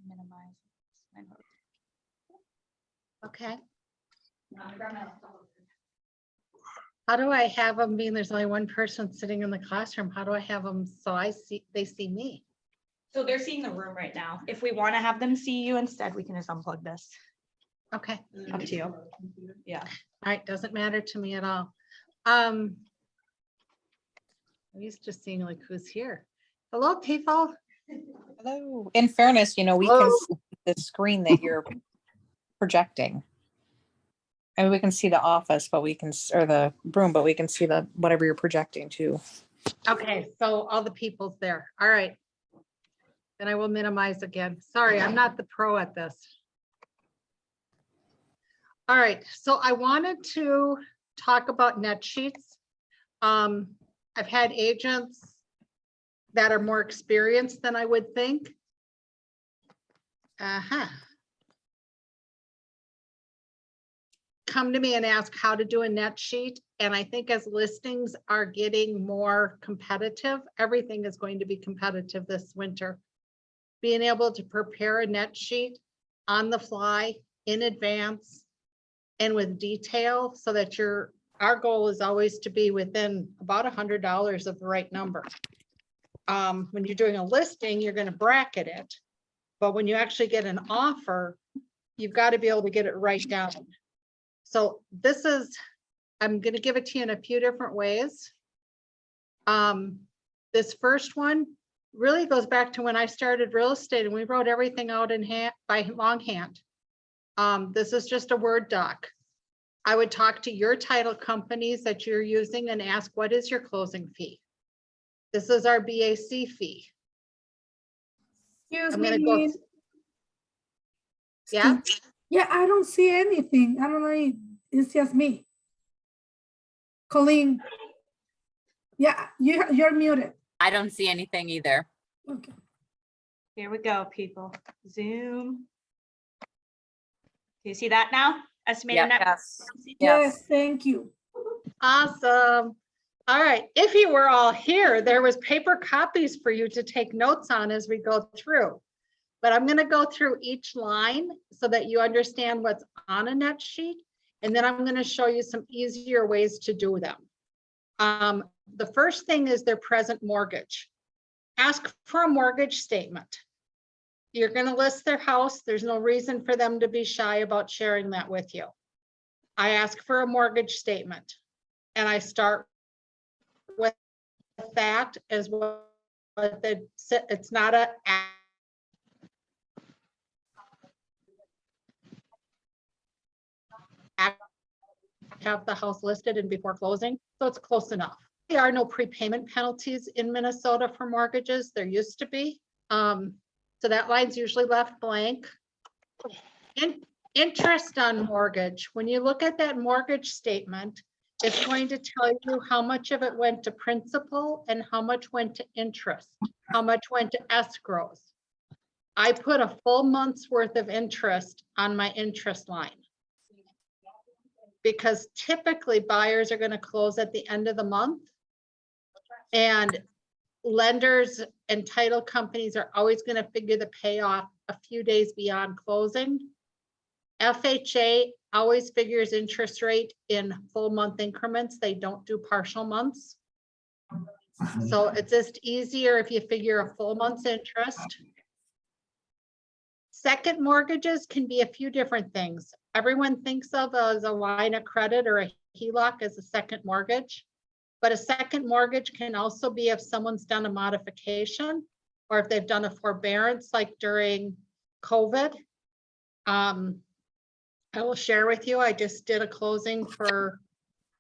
Minimize. Okay. How do I have them being there's only one person sitting in the classroom? How do I have them so they see me? So they're seeing the room right now. If we want to have them see you instead, we can just unplug this. Okay. Up to you. Yeah. All right, doesn't matter to me at all. I'm used to seeing like who's here. Hello, people. Hello. In fairness, we can Hello. see the screen that you're projecting. I mean, we can see the office, but or the room, but we can see whatever you're projecting too. Okay, so all the people's there. All right. Then I will minimize again. Sorry, I'm not the pro at this. All right, so I wanted to talk about net sheets. I've had agents that are more experienced than I would think. Come to me and ask how to do a net sheet. And I think as listings are getting more competitive, everything is going to be competitive this winter. Being able to prepare a net sheet on the fly in advance and with detail so that our goal is always to be within about $100 of the right number. When you're doing a listing, you're going to bracket it. But when you actually get an offer, you've got to be able to get it right down. So I'm going to give it to you in a few different ways. This first one really goes back to when I started real estate and we wrote everything out in hand by longhand. This is just a Word doc. I would talk to your title companies that you're using and ask, what is your closing fee? This is our BAC fee. Excuse I'm gonna me. go. Yeah. Yeah, I don't see anything. I don't know. It's just me. Colleen. Yeah, you're muted. I don't see anything either. Okay. Here we go, people. Zoom. Do you see that now? Estimated net. Yes. Yes, thank you. Awesome. All right. If you were all here, there was paper copies for you to take notes on as we go through. But I'm going to go through each line so that you understand what's on a net sheet. And then I'm going to show you some easier ways to do them. The first thing is their present mortgage. Ask for a mortgage statement. You're going to list their house. There's no reason for them to be shy about sharing that with you. I ask for a mortgage statement and I start with that as well. It's not a have the house listed and before closing, so it's close enough. There are no prepayment penalties in Minnesota for mortgages. There used to be. So that line's usually left blank. Interest on mortgage. When you look at that mortgage statement, it's going to tell you how much of it went to principal and how much went to interest, how much went to escrows. I put a full month's worth of interest on my interest line, because typically buyers are going to close at the end of the month, and lenders and title companies are always going to figure the payoff a few days beyond closing. FHA always figures interest rate in full month increments. They don't do partial months. So it's just easier if you figure a full month's interest. Second mortgages can be a few different things. Everyone thinks of as a line of credit or a HELOC as a second mortgage, but a second mortgage can also be if someone's done a modification or if they've done a forbearance like during COVID. I will share with you, I just did a closing for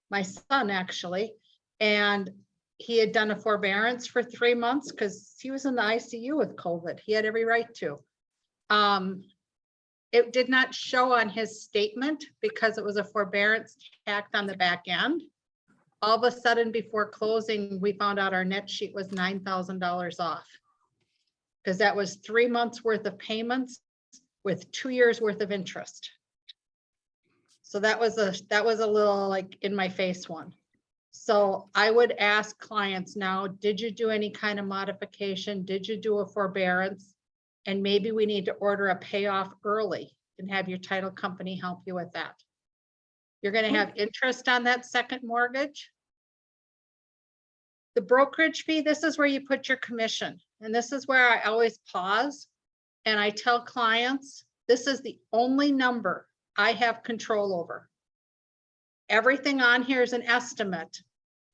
my son actually, and he had done a forbearance for 3 months because he was in the ICU with COVID. He had every right to. It did not show on his statement because it was a forbearance tacked on the back end. All of a sudden before closing, we found out our net sheet was $9,000 off, because that was 3 months worth of payments with 2 years worth of interest. So that was a little like in my face one. So I would ask clients now, did you do any kind of modification? Did you do a forbearance? And maybe we need to order a payoff early and have your title company help you with that. You're gonna have interest on that second mortgage. The brokerage fee, this is where you put your commission. And this is where I always pause. And I tell clients, this is the only number I have control over. Everything on here is an estimate.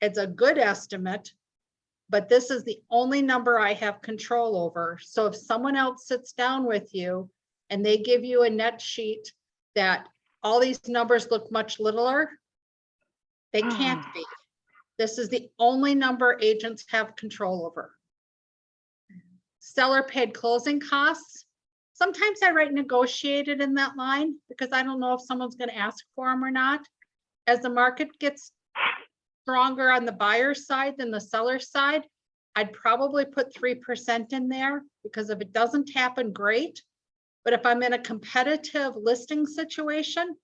It's a good estimate, but this is the only number I have control over. So if someone else sits down with you and they give you a net sheet that all these numbers look much littler, they can't be. This is the only number agents have control over. Seller paid closing costs. Sometimes I write negotiated in that line because I don't know if someone's going to ask for them or not. As the market gets stronger on the buyer's side than the seller's side, I'd probably put 3% in there because if it doesn't happen, great. But if I'm in a competitive listing situation,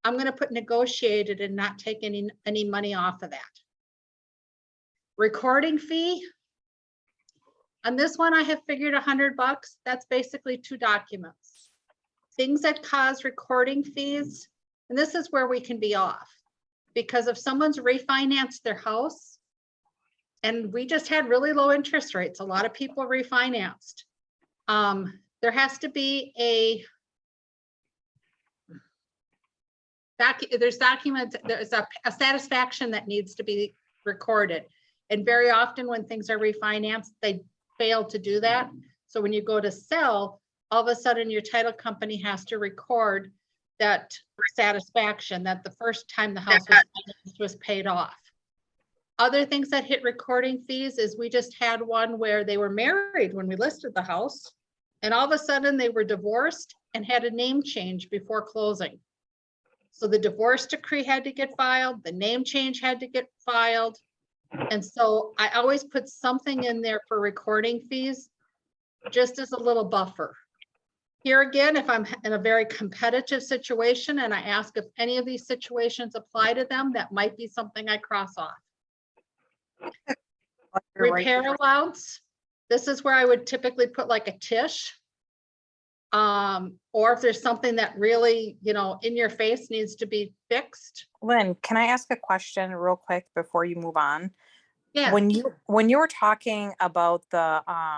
I'm going to put negotiated and not take any money off of that. Recording fee. On this one, I have figured $100. That's basically 2 documents. Things that cause recording fees, and this is where we can be off. Because if someone's refinanced their house, and we just had really low interest rates, a lot of people refinanced. There has to be there's a satisfaction that needs to be recorded. And very often when things are refinanced, they fail to do that. So when you go to sell, all of a sudden your title company has to record that satisfaction that the first time the house was paid off. Other things that hit recording fees is we just had one where they were married when we listed the house, and all of a sudden they were divorced and had a name change before closing. So the divorce decree had to get filed, the name change had to get filed. And so I always put something in there for recording fees, just as a little buffer. Here again, if I'm in a very competitive situation and I ask if any of these situations apply to them, that might be something I cross off. Repair allowance. This is where I would typically put like a TIsh. Or if there's something that really, in your face needs to be fixed. Lynn, can I ask a question real quick before you move on? Yeah. When you were talking about the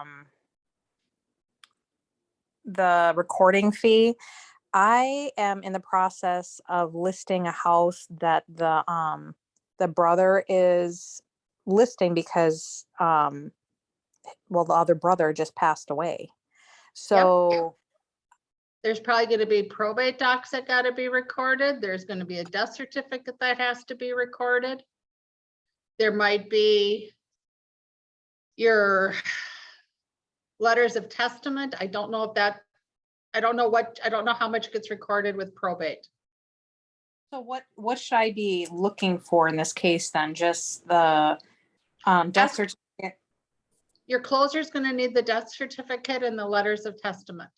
recording fee, I am in the process of listing a house that the brother is listing because the other brother just passed away. So There's probably going to be probate docs that got to be recorded. There's going to be a death certificate that has to be recorded. There might be your letters of testament. I don't know how much gets recorded with probate. So what should I be looking for in this case then? Just the death certificate? Your closer's going to need the death certificate and the letters of testament.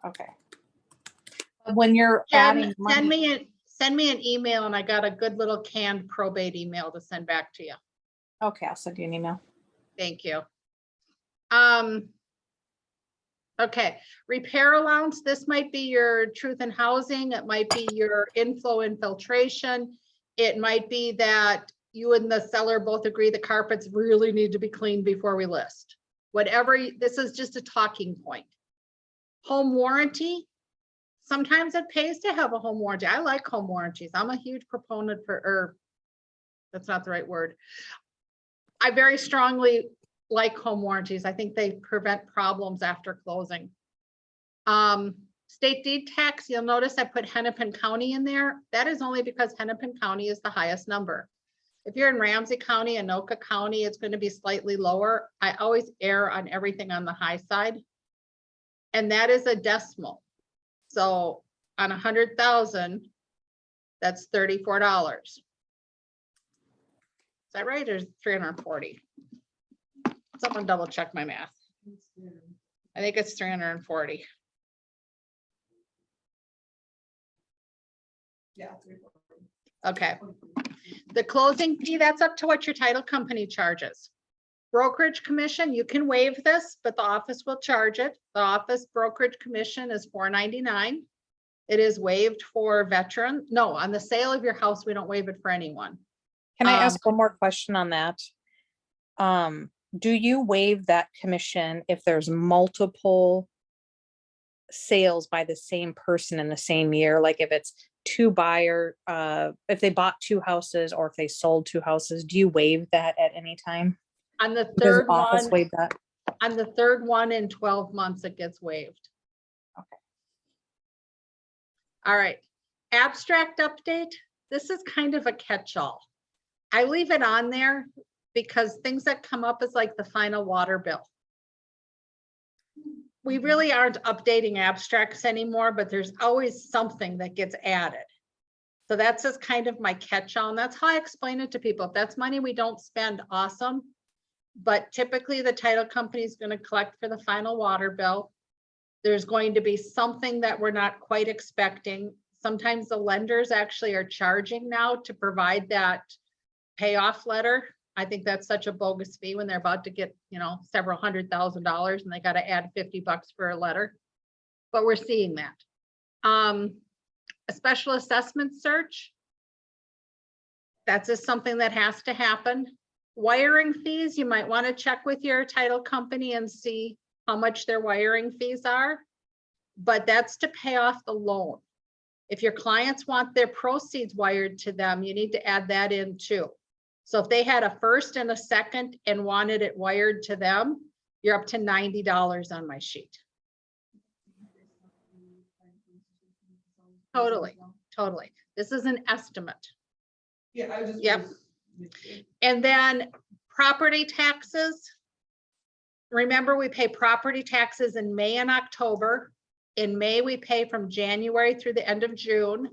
Okay. When you're adding money, Send me an email and I got a good little canned probate email to send back to you. okay, I'll send you an email. Thank you. Okay, repair allowance. This might be your truth in housing. It might be your inflow infiltration. It might be that you and the seller both agree the carpets really need to be cleaned before we list. Whatever, this is just a talking point. Home warranty. Sometimes it pays to have a home warranty. I like home warranties. I'm a huge proponent that's not the right word. I very strongly like home warranties. I think they prevent problems after closing. State deed tax, you'll notice I put Hennepin County in there. That is only because Hennepin County is the highest number. If you're in Ramsey County, Anoka County, it's going to be slightly lower. I always err on everything on the high side. And that is a decimal. So on 100,000, that's $34. Is that right? Or 340? Someone double check my math. I think it's 340. Yeah. Okay. The closing fee, that's up to what your title company charges. Brokerage commission, you can waive this, but the office will charge it. The office brokerage commission is $4.99. It is waived for veteran. No, on the sale of your house, we don't waive it for anyone. Can I ask one more question on that? Do you waive that commission if there's multiple sales by the same person in the same year? Like if it's if they bought two houses or if they sold two houses, do you waive that at any time? On the Does third office one, waive that? on the third one in 12 months, it gets waived. Okay. All right, abstract update. This is kind of a catch-all. I leave it on there because things that come up is like the final water bill. We really aren't updating abstracts anymore, but there's always something that gets added. So that's just kind of my catch-all, and that's how I explain it to people. If that's money we don't spend, awesome. But typically the title company is going to collect for the final water bill. There's going to be something that we're not quite expecting. Sometimes the lenders actually are charging now to provide that payoff letter. I think that's such a bogus fee when they're about to get, several $100,000 and they got to add $50 for a letter. But we're seeing that. A special assessment search. That's just something that has to happen. Wiring fees, you might want to check with your title company and see how much their wiring fees are, but that's to pay off the loan. If your clients want their proceeds wired to them, you need to add that in too. So if they had a first and a second and wanted it wired to them, you're up to $90 on my sheet. Totally. This is an estimate. Yeah, I was just. Yep. And then property taxes. Remember, we pay property taxes in May and October. In May, we pay from January through the end of June.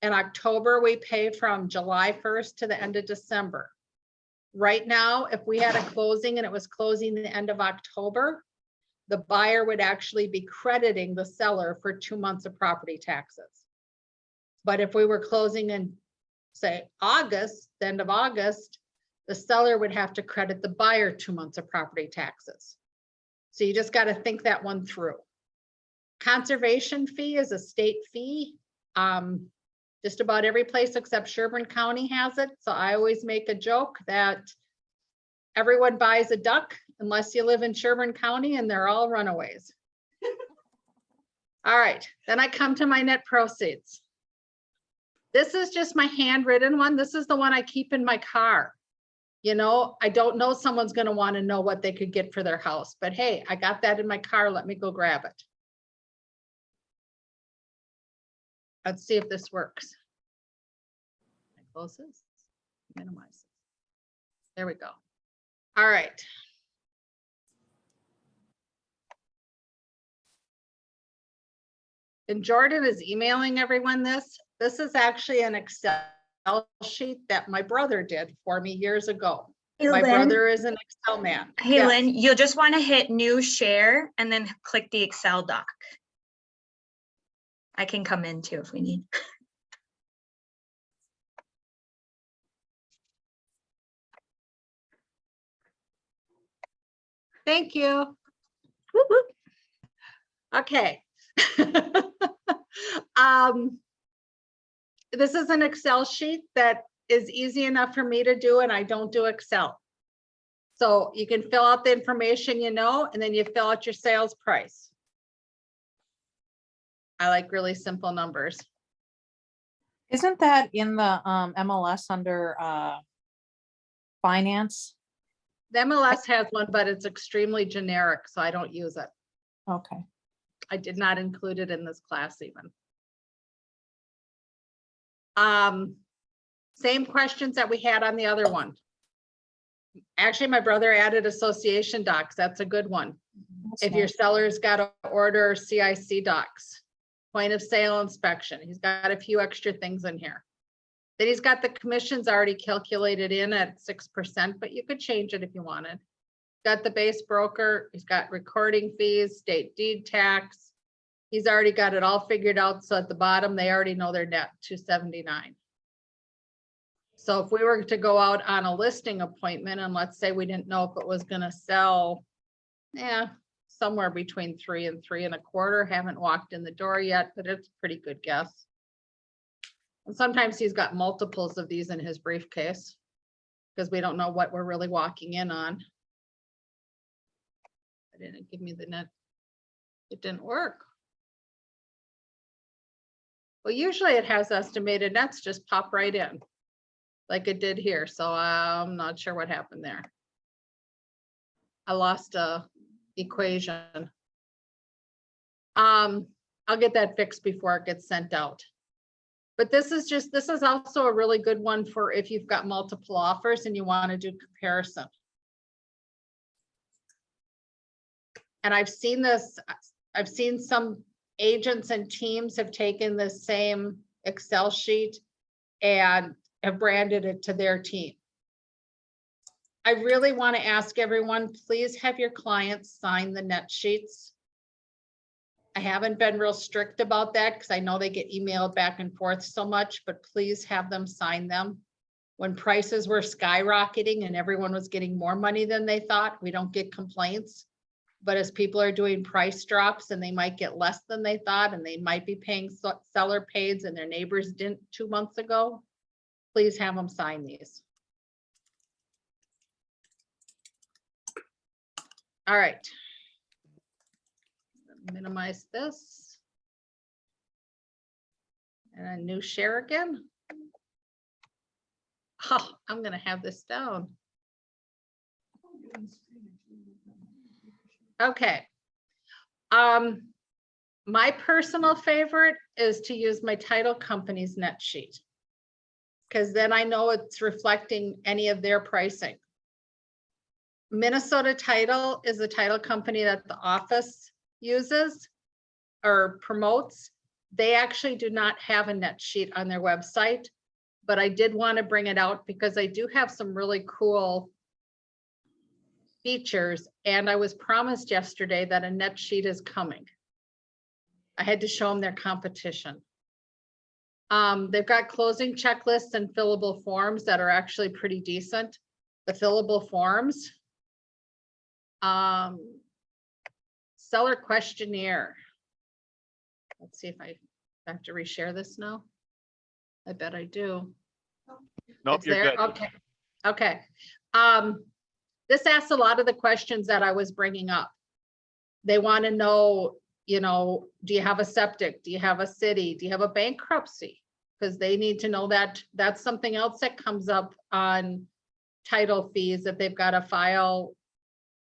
In October, we pay from July 1st to the end of December. Right now, if we had a closing and it was closing the end of October, the buyer would actually be crediting the seller for 2 months of property taxes. But if we were closing in, say, August, the end of August, the seller would have to credit the buyer 2 months of property taxes. So you just got to think that one through. Conservation fee is a state fee. Just about every place except Sherburne County has it. So I always make a joke that everyone buys a duck unless you live in Sherburne County and they're all runaways. All right, then I come to my net proceeds. This is just my handwritten one. This is the one I keep in my car. I don't know someone's going to want to know what they could get for their house, but hey, I got that in my car. Let me go grab it. Let's see if this works. Close this, minimize it. There we go. All right. And Jordan is emailing everyone this. This is actually an Excel sheet that my brother did for me years ago. Hey, My Lynn. brother is an Excel man. Hey, Yes. Lynn, you'll just want to hit new share and then click the Excel doc. I can come in too if we need. Thank you. Okay. This is an Excel sheet that is easy enough for me to do, and I don't do Excel. So you can fill out the information, and then you fill out your sales price. I like really simple numbers. Isn't that in the MLS under finance? The MLS has one, but it's extremely generic, so I don't use it. Okay. I did not include it in this class even. Same questions that we had on the other one. Actually, my brother added association docs. That's a good one. That's If your nice. seller's got to order CIC docs, point of sale inspection, he's got a few extra things in here. Then he's got the commissions already calculated in at 6%, but you could change it if you wanted. Got the base broker, he's got recording fees, state deed tax. He's already got it all figured out. So at the bottom, they already know their net, $279. So if we were to go out on a listing appointment and let's say we didn't know if it was gonna sell, somewhere between 3 and 3.25, haven't walked in the door yet, but it's a pretty good guess. And sometimes he's got multiples of these in his briefcase because we don't know what we're really walking in on. It didn't give me the net. It didn't work. Well, usually it has estimated nets just pop right in like it did here. So I'm not sure what happened there. I lost a equation. I'll get that fixed before it gets sent out. But this is also a really good one for if you've got multiple offers and you want to do comparison. And I've seen this, I've seen some agents and teams have taken the same Excel sheet and have branded it to their team. I really want to ask everyone, please have your clients sign the net sheets. I haven't been real strict about that because I know they get emailed back and forth so much, but please have them sign them. When prices were skyrocketing and everyone was getting more money than they thought, we don't get complaints. But as people are doing price drops and they might get less than they thought and they might be paying seller pays and their neighbors didn't 2 months ago, please have them sign these. All right. Minimize this. And a new share again. Oh, I'm gonna have this down. Okay. My personal favorite is to use my title company's net sheet, because then I know it's reflecting any of their pricing. Minnesota Title is the title company that the office uses or promotes. They actually do not have a net sheet on their website, but I did want to bring it out because I do have some really cool features, and I was promised yesterday that a net sheet is coming. I had to show them their competition. They've got closing checklists and fillable forms that are actually pretty decent. The fillable forms. Seller questionnaire. Let's see if I have to reshare this now. I bet I do. Nope, It's you're there? good. Okay. Okay. This asks a lot of the questions that I was bringing up. They want to know, you know, do you have a septic? Do you have a city? Do you have a bankruptcy? Because they need to know that. That's something else that comes up on title fees if they've got to file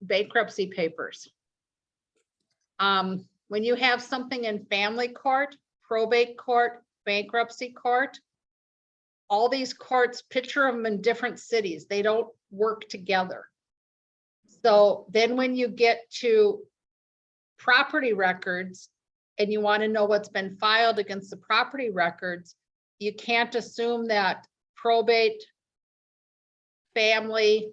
bankruptcy papers. When you have something in family court, probate court, bankruptcy court, all these courts, picture them in different cities. They don't work together. So then when you get to property records and you want to know what's been filed against the property records, you can't assume that probate, family,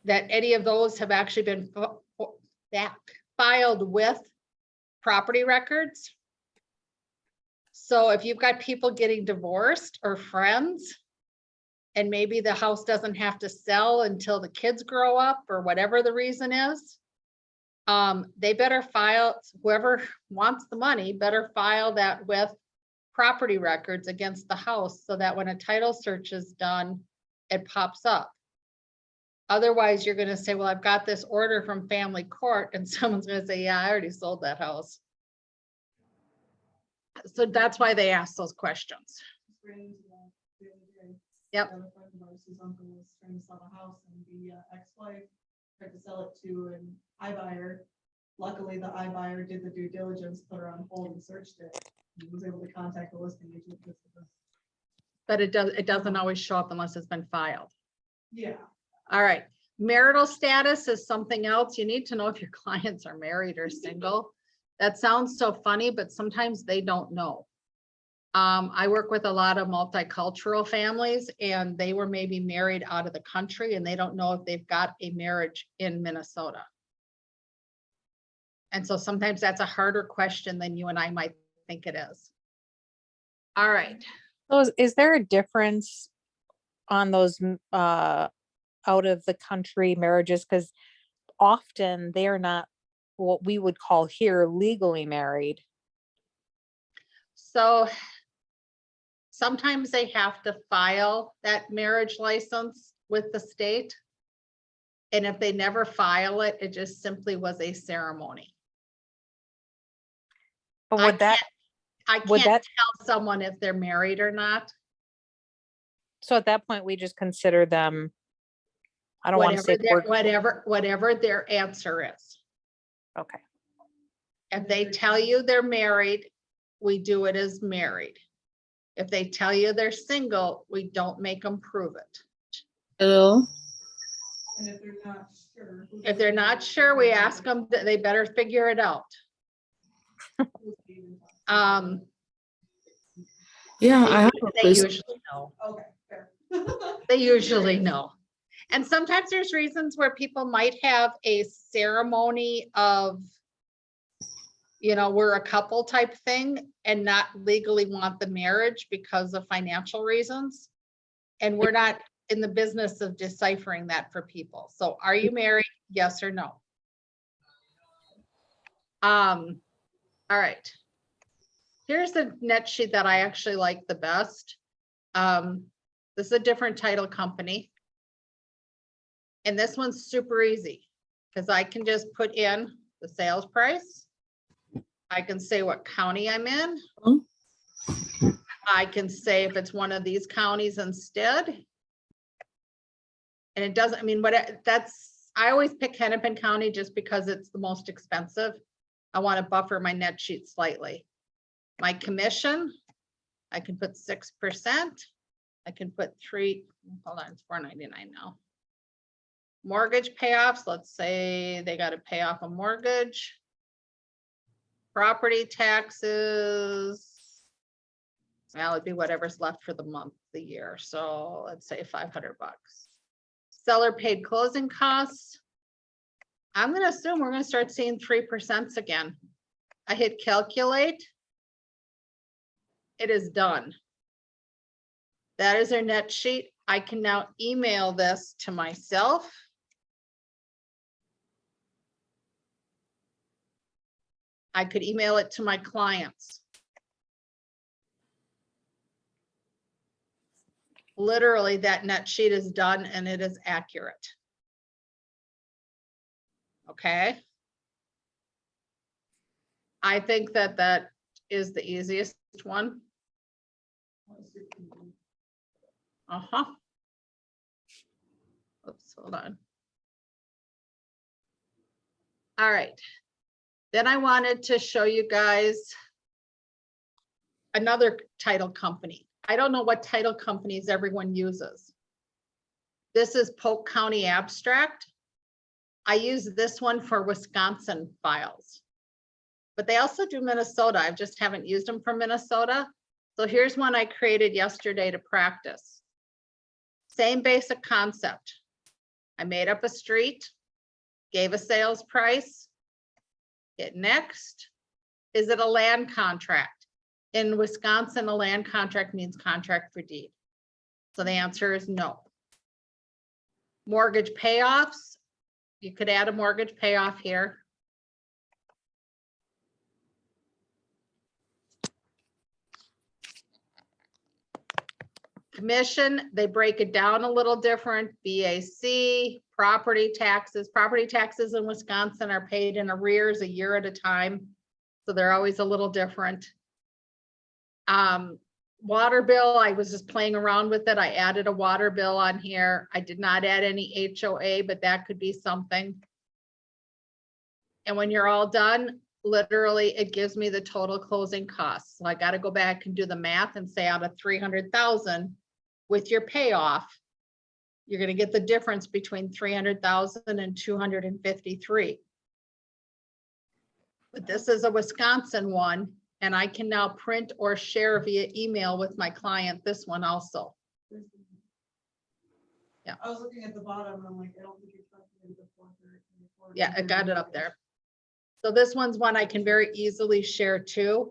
that any of those have actually been filed with property records. So if you've got people getting divorced or friends, and maybe the house doesn't have to sell until the kids grow up or whatever the reason is, they better file, whoever wants the money better file that with property records against the house so that when a title search is done, it pops up. Otherwise, you're going to say, well, I've got this order from family court, and someone's going to say, yeah, I already sold that house. So that's why they ask those questions. Yep. His uncle was trying to sell a house and the ex-wife tried to sell it to an iBuyer. Luckily, the iBuyer did the due diligence, put her on hold and searched it. He was able to contact the listing agent. But it doesn't always show up unless it's been filed. Yeah. All right. Marital status is something else. You need to know if your clients are married or single. That sounds so funny, but sometimes they don't know. I work with a lot of multicultural families and they were maybe married out of the country and they don't know if they've got a marriage in Minnesota. And so sometimes that's a harder question than you and I might think it is. All right. So is there a difference on those out of the country marriages? Because often they are not what we would call here legally married. So sometimes they have to file that marriage license with the state. And if they never file it, it just simply was a ceremony. But I would that, I would can't that, tell someone if they're married or not. so at that point, we just consider them, I don't want to say the word, Whatever their answer is. okay. If they tell you they're married, we do it as married. If they tell you they're single, we don't make them prove it. Hello? And if they're not sure. who's If they're not sure, we ask them that they better figure it out. who's even talking. Yeah, I have a They question. usually know. Okay, fair. They usually know. And sometimes there's reasons where people might have a ceremony of, you know, we're a couple type thing and not legally want the marriage because of financial reasons. And we're not in the business of deciphering that for people. So are you married? Yes or no? All right. Here's the net sheet that I actually like the best. This is a different title company. And this one's super easy because I can just put in the sales price. I can say what county I'm in. Oh. I can say if it's one of these counties instead. And it doesn't, I mean, I always pick Hennepin County just because it's the most expensive. I want to buffer my net sheet slightly. My commission, I can put 6%. I can put hold on, it's $4.99 now. Mortgage payoffs, let's say they got to pay off a mortgage. Property taxes. Well, it'd be whatever's left for the month, the year. So let's say 500 bucks. Seller paid closing costs. I'm going to assume we're going to start seeing 3% again. I hit calculate. It is done. That is our net sheet. I can now email this to myself. I could email it to my clients. Literally, that net sheet is done and it is accurate. Okay. I think that that is the easiest one. Uh-huh. Oops, hold on. All right. Then I wanted to show you guys another title company. I don't know what title companies everyone uses. This is Polk County Abstract. I use this one for Wisconsin files. But they also do Minnesota. I just haven't used them for Minnesota. So here's one I created yesterday to practice. Same basic concept. I made up a street, gave a sales price, hit next. Is it a land contract? In Wisconsin, a land contract means contract for deed. So the answer is no. Mortgage payoffs. You could add a mortgage payoff here. Commission, they break it down a little different. BAC, property taxes. Property taxes in Wisconsin are paid in arrears a year at a time. So they're always a little different. Water bill, I was just playing around with it. I added a water bill on here. I did not add any HOA, but that could be something. And when you're all done, literally it gives me the total closing costs. So I got to go back and do the math and say out of 300,000 with your payoff, you're going to get the difference between 300,000 and 253. But this is a Wisconsin one, and I can now print or share via email with my client this one also. Yeah. I was looking at the bottom and I'm like, I don't think you're talking about the Yeah, I got it up there. So this one's one I can very easily share too.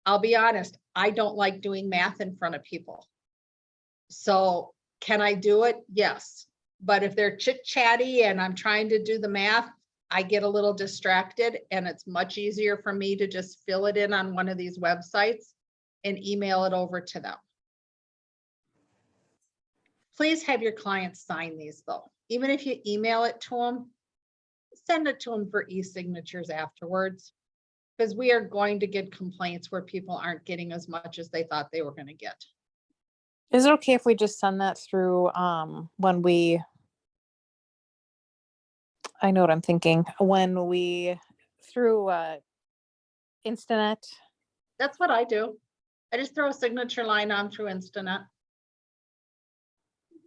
I'll be honest, I don't like doing math in front of people. So can I do it? Yes. But if they're chit chatty and I'm trying to do the math, I get a little distracted, and it's much easier for me to just fill it in on one of these websites and email it over to them. Please have your clients sign these though. Even if you email it to them, send it to them for e-signatures afterwards. Because we are going to get complaints where people aren't getting as much as they thought they were going to get. Is it okay if we just send that through when we, I know what I'm thinking, when we, through Instanet? That's what I do. I just throw a signature line on through Instanet.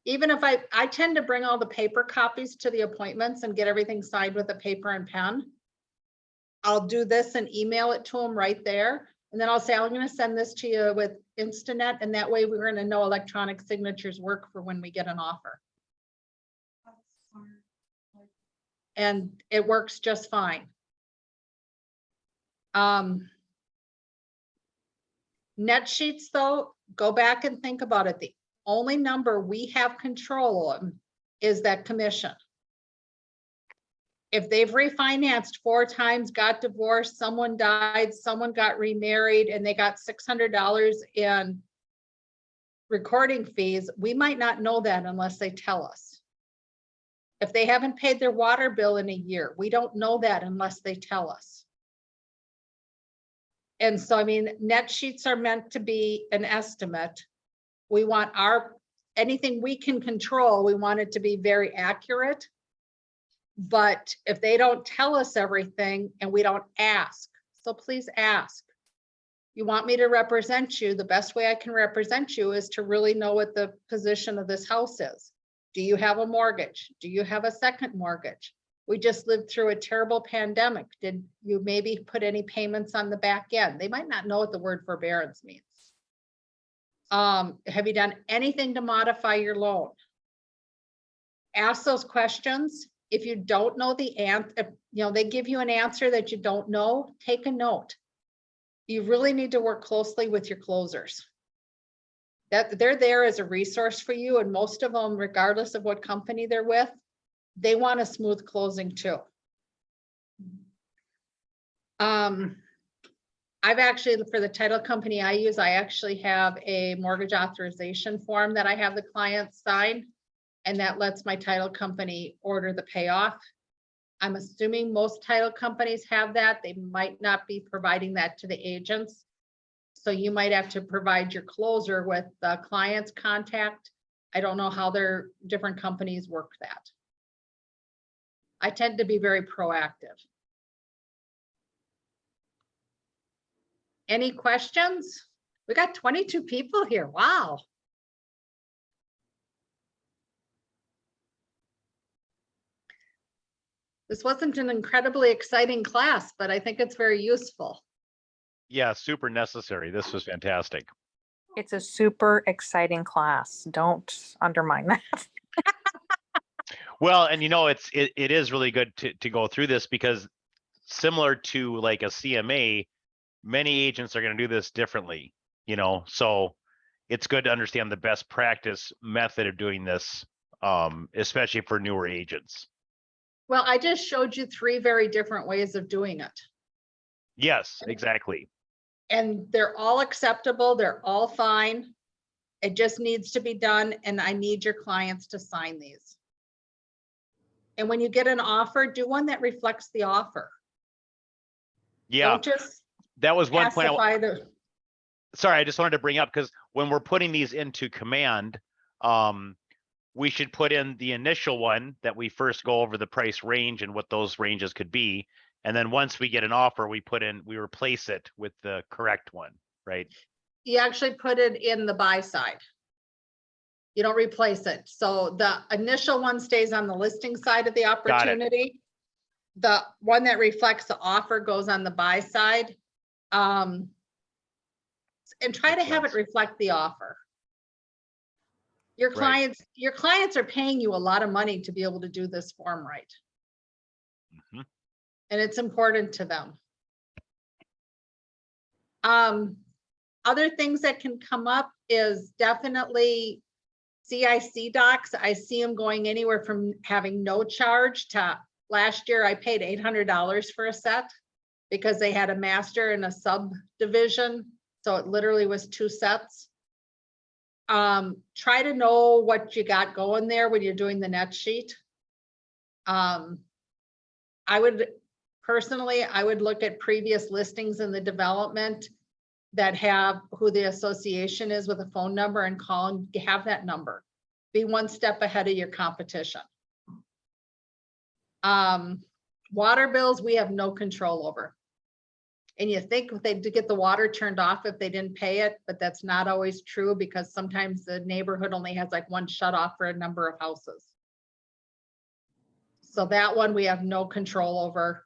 Even if I tend to bring all the paper copies to the appointments and get everything signed with a paper and pen. I'll do this and email it to them right there. And then I'll say, I'm going to send this to you with Instanet. And that way we're going to know electronic signatures work for when we get an offer. And it works just fine. Net sheets though, go back and think about it. The only number we have control on is that commission. If they've refinanced 4 times, got divorced, someone died, someone got remarried, and they got $600 in recording fees, we might not know that unless they tell us. If they haven't paid their water bill in a year, we don't know that unless they tell us. And so, I mean, net sheets are meant to be an estimate. We want anything we can control, we want it to be very accurate. But if they don't tell us everything and we don't ask, so please ask. You want me to represent you, the best way I can represent you is to really know what the position of this house is. Do you have a mortgage? Do you have a second mortgage? We just lived through a terrible pandemic. Did you maybe put any payments on the back end? They might not know what the word forbearance means. Have you done anything to modify your loan? Ask those questions. If you don't know the answer, they give you an answer that you don't know, take a note. You really need to work closely with your closers. That they're there as a resource for you, and most of them, regardless of what company they're with, they want a smooth closing too. I've actually, for the title company I use, I actually have a mortgage authorization form that I have the client sign, and that lets my title company order the payoff. I'm assuming most title companies have that. They might not be providing that to the agents. So you might have to provide your closer with the client's contact. I don't know how their different companies work that. I tend to be very proactive. Any questions? We got 22 people here. Wow. This wasn't an incredibly exciting class, but I think it's very useful. Yeah, super necessary. This was fantastic. It's a super exciting class. Don't undermine that. Well, and it is really good to go through this, because similar to like a CMA, many agents are going to do this differently, so it's good to understand the best practice method of doing this, especially for newer agents. Well, I just showed you 3 very different ways of doing it. Yes, exactly. And they're all acceptable. They're all fine. It just needs to be done. And I need your clients to sign these. And when you get an offer, do one that reflects the offer. Yeah, Don't just that was one point. pacify the. Sorry, I just wanted to bring up, because when we're putting these into Command, we should put in the initial one that we first go over the price range and what those ranges could be. And then once we get an offer, we replace it with the correct one, right? You actually put it in the buy side. You don't replace it. So the initial one stays on the listing side of the opportunity. The one that reflects the offer goes on the buy side. And try to Makes have it sense. reflect the offer. Your Right. clients are paying you a lot of money to be able to do this form right. Mhm. And it's important to them. Other things that can come up is definitely CIC docs. I see them going anywhere from having no charge to, last year I paid $800 for a set because they had a master and a subdivision. So it literally was 2 sets. Try to know what you got going there when you're doing the net sheet. I would personally, I would look at previous listings in the development that have who the association is with a phone number and call and have that number. Be one step ahead of your competition. Water bills, we have no control over. And you think they'd get the water turned off if they didn't pay it, but that's not always true because sometimes the neighborhood only has like one shut off for a number of houses. So that one we have no control over.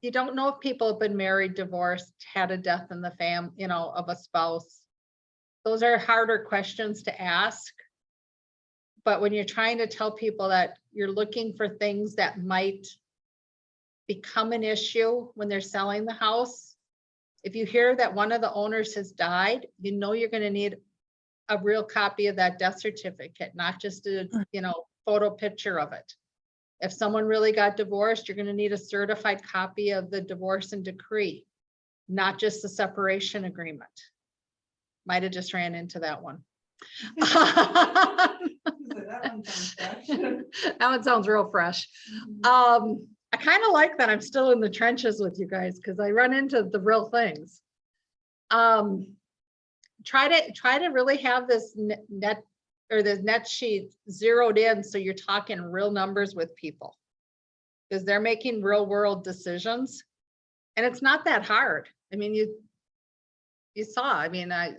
You don't know if people have been married, divorced, had a death in the family, you know, of a spouse. Those are harder questions to ask. But when you're trying to tell people that you're looking for things that might become an issue when they're selling the house, if you hear that one of the owners has died, you know you're going to need a real copy of that death certificate, not just a, you know, photo picture of it. If someone really got divorced, you're going to need a certified copy of the divorce and decree, not just the separation agreement. Might have just ran into that one. That one sounds fresh. That one sounds real fresh. I kind of like that I'm still in the trenches with you guys because I run into the real things. Try to really have this net or the net sheet zeroed in so you're talking real numbers with people because they're making real world decisions and it's not that hard. I mean, you saw, I mean, I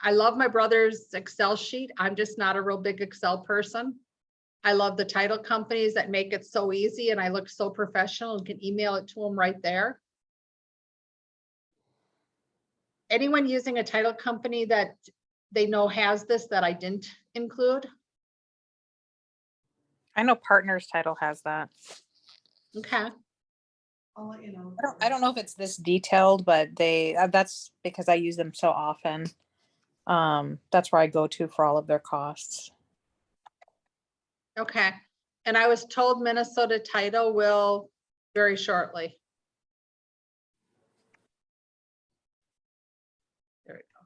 love my brother's Excel sheet. I'm just not a real big Excel person. I love the title companies that make it so easy and I look so professional and can email it to them right there. Anyone using a title company that they know has this that I didn't include? I know Partners Title has that. Okay, I'll let you know. I don't know if it's this detailed, but they, that's because I use them so often. That's where I go to for all of their costs. okay. And I was told Minnesota Title will very shortly. There we go.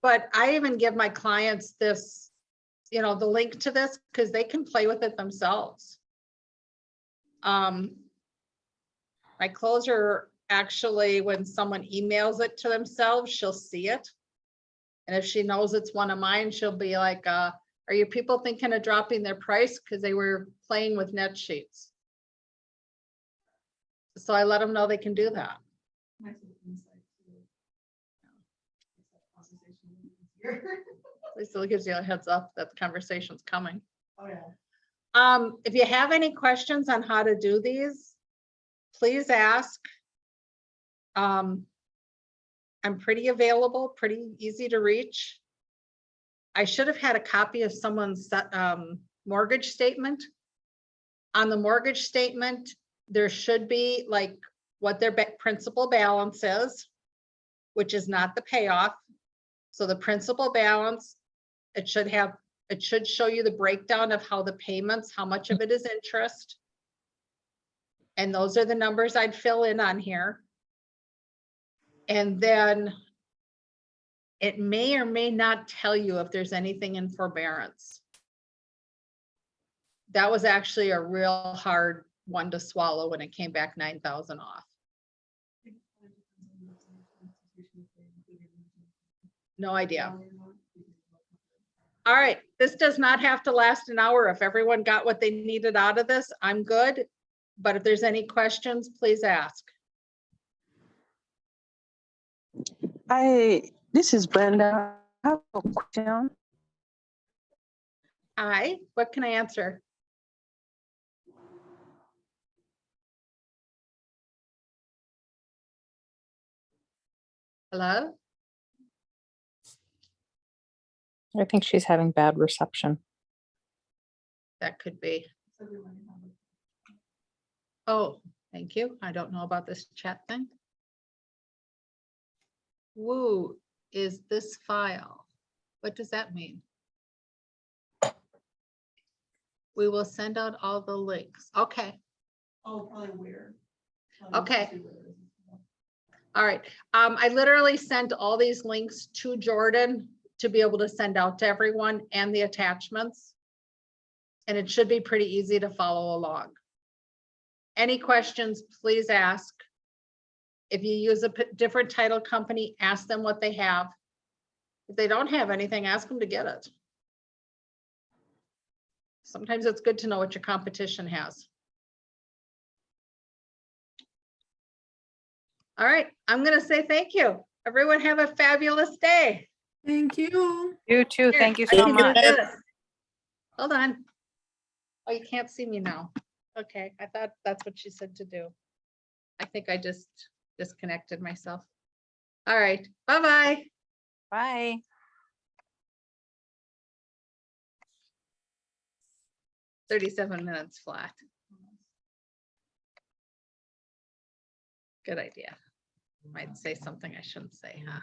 But I even give my clients this, you know, the link to this because they can play with it themselves. My closer actually, when someone emails it to themselves, she'll see it. And if she knows it's one of mine, she'll be like, are you people thinking of dropping their price because they were playing with net sheets? So I let them know they can do that. Nice little insight too. Makes that conversation a little easier. At least it gives you a heads up that the conversation's coming. Oh, yeah. If you have any questions on how to do these, please ask. I'm pretty available, pretty easy to reach. I should have had a copy of someone's mortgage statement. On the mortgage statement, there should be like what their principal balance is, which is not the payoff. So the principal balance, it should show you the breakdown of how the payments, how much of it is interest. And those are the numbers I'd fill in on here. And then it may or may not tell you if there's anything in forbearance. That was actually a real hard one to swallow when it came back 9,000 off. No idea. All right, this does not have to last an hour. If everyone got what they needed out of this, I'm good. But if there's any questions, please ask. This is Brenda. I have a question. Hi, what can I answer? Hello? I think she's having bad reception. That could be. So we might have Oh, Thank you. I don't know about this chat thing. Woo is this file. What does that mean? We will send out all the links. Okay, Oh, probably where. Okay. all right. I literally sent all these links to Jordan to be able to send out to everyone and the attachments. And it should be pretty easy to follow along. Any questions, please ask. If you use a different title company, ask them what they have. If they don't have anything, ask them to get it. Sometimes it's good to know what your competition has. All right, I'm gonna say thank you. Everyone have a fabulous day. Thank you. You too. Here, Thank you I so can do much. this. Hold on. Oh, you can't see me now. Okay, I thought that's what she said to do. I think I just disconnected myself. All right, bye-bye. Bye. .37 minutes flat. Good idea. Might say something I shouldn't say, huh?